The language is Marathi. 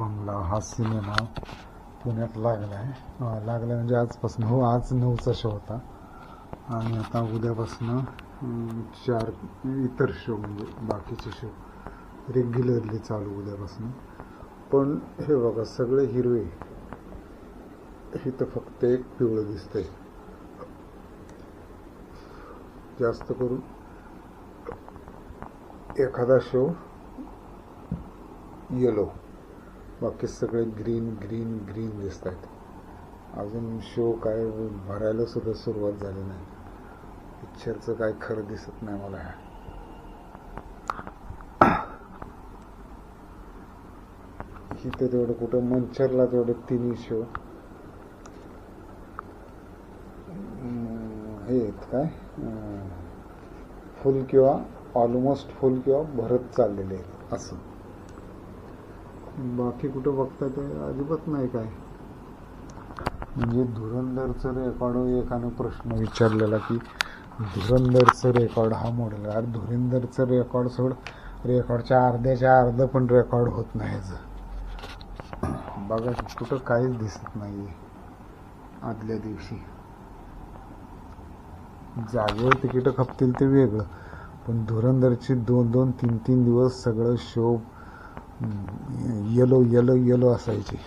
बंगला हा सिनेमा पुण्यात लागला आहे. लागला म्हणजे आजपासून, हो आज 9चा शो होता आणि आता उद्यापासून 4 इतर शो म्हणजे बाकीचे शो रेग्युलरली चालू उद्यापासून. पण हे बघा सगळे हिरवे, इथं फक्त एक पिवळं दिसतंय. जास्त करून एखादा शो येलो, बाकी सगळे ग्रीन ग्रीन ग्रीन दिसत आहेत. अजून शो काय भरायला सुद्धा सुरुवात झाली नाही. पिक्चरचं काय खरं दिसत नाही मला. इथं तेवढं कुठं मंचरला तेवढे 3 शो हे आहेत काय फुल किंवा ऑलमोस्ट फुल किंवा भरत चाललेले आहेत असं. बाकी कुठं बघता ते अजिबात नाही काय. म्हणजे धुरंधरचं रेकॉर्ड, एकानं प्रश्न विचारलेला की धुरंधरचं रेकॉर्ड हा मोडेल. अरे धुरंधरचं रेकॉर्ड सोड, रेकॉर्डच्या अर्ध्याच्या अर्ध पण रेकॉर्ड होत नाही. बघा कुठं काहीच दिसत नाही. आदल्या दिवशी जागेवर तिकीटं खपतील ते वेगळं, पण धुरंधरची 2-2, 3-3 दिवस सगळं शो येलो येलो येलो असायचे.